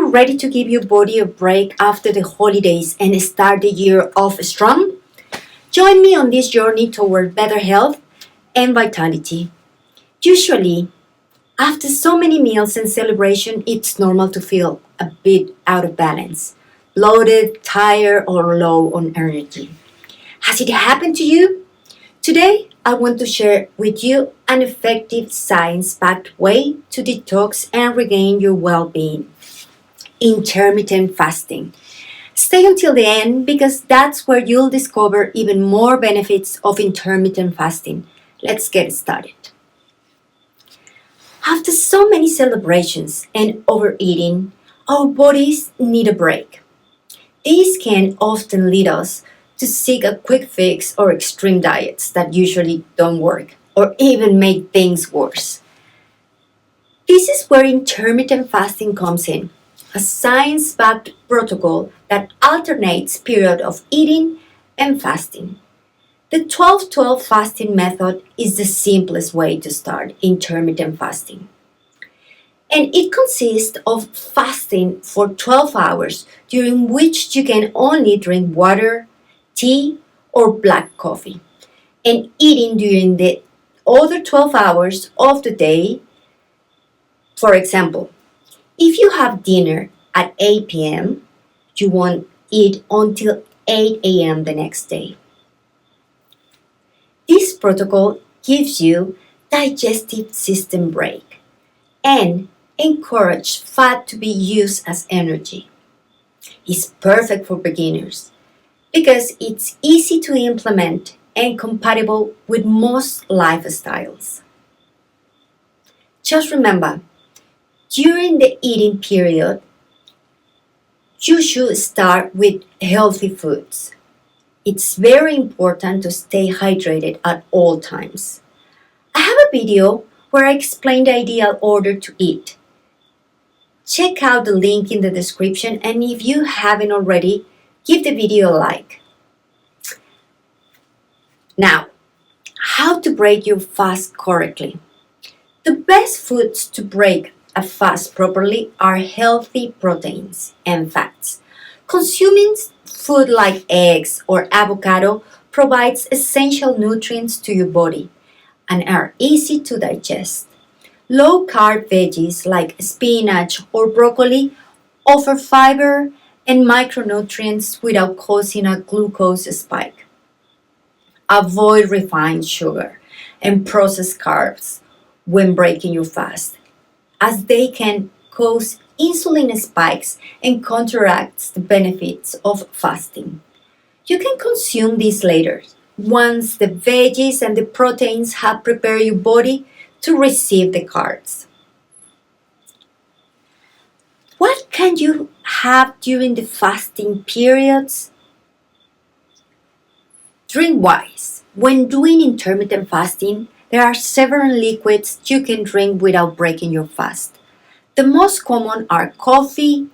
you ready to give your body a break after the holidays and start the year off strong? Join me on this journey toward better health and vitality. Usually, after so many meals and celebration, it's normal to feel a bit out of balance, bloated, tired, or low on energy. Has it happened to you? Today, I want to share with you an effective science-backed way to detox and regain your well-being. Intermittent fasting. Stay until the end because that's where you'll discover even more benefits of intermittent fasting. Let's get started. After so many celebrations and overeating, our bodies need a break. This can often lead us to seek a quick fix or extreme diets that usually don't work or even make things worse. This is where intermittent fasting comes in, a science-backed protocol that alternates period of eating and fasting. The 12-12 fasting method is the simplest way to start intermittent fasting. And it consists of fasting for 12 hours during which you can only drink water, tea, or black coffee, and eating during the other 12 hours of the day. For example, if you have dinner at 8 p.m., you won't eat until 8 a.m. the next day. This protocol gives you digestive system break and encourage fat to be used as energy. It's perfect for beginners because it's easy to implement and compatible with most lifestyles. Just remember, during the eating period, you should start with healthy foods. It's very important to stay hydrated at all times. I have a video where I explain the ideal order to eat. Check out the link in the description, and if you haven't already, give the video a like. Now, how to break your fast correctly. The best foods to break a fast properly are healthy proteins and fats. Consuming food like eggs or avocado provides essential nutrients to your body and are easy to digest. Low-carb veggies like spinach or broccoli offer fiber and micronutrients without causing a glucose spike. Avoid refined sugar and processed carbs when breaking your fast, as they can cause insulin spikes and counteract the benefits of fasting. You can consume these later, once the veggies and the proteins have prepared your body to receive the carbs. What can you have during the fasting periods? Drink-wise, when doing intermittent fasting, there are several liquids you can drink without breaking your fast. The most common are coffee,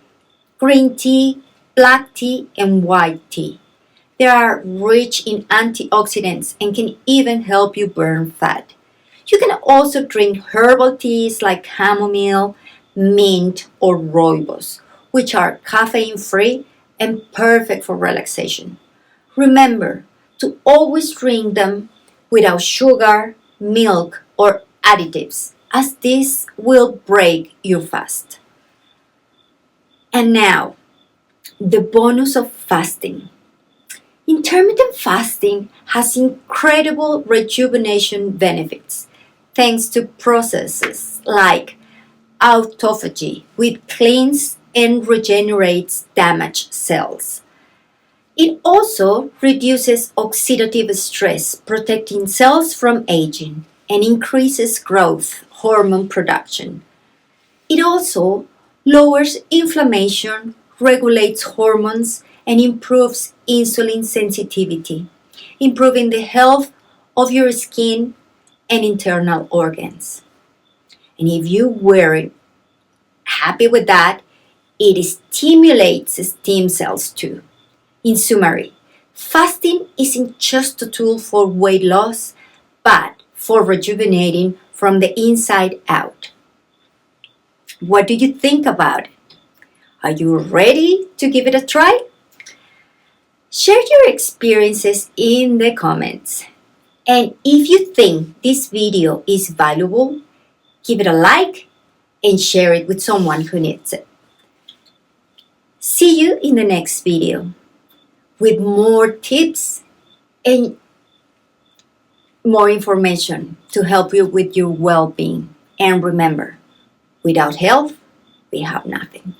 green tea, black tea, and white tea. They are rich in antioxidants and can even help you burn fat. You can also drink herbal teas like chamomile, mint, or rooibos, which are caffeine-free and perfect for relaxation. Remember to always drink them without sugar, milk, or additives, as this will break your fast. And now, the bonus of fasting. Intermittent fasting has incredible rejuvenation benefits thanks to processes like autophagy, which cleans and regenerates damaged cells. It also reduces oxidative stress, protecting cells from aging, and increases growth hormone production. It also lowers inflammation, regulates hormones, and improves insulin sensitivity, improving the health of your skin and internal organs. And if you weren't happy with that, it stimulates stem cells too. In summary, fasting isn't just a tool for weight loss, but for rejuvenating from the inside out. What do you think about it? Are you ready to give it a try? Share your experiences in the comments. And if you think this video is valuable, give it a like and share it with someone who needs it. See you in the next video with more tips and more information to help you with your well-being. And remember, without health, we have nothing.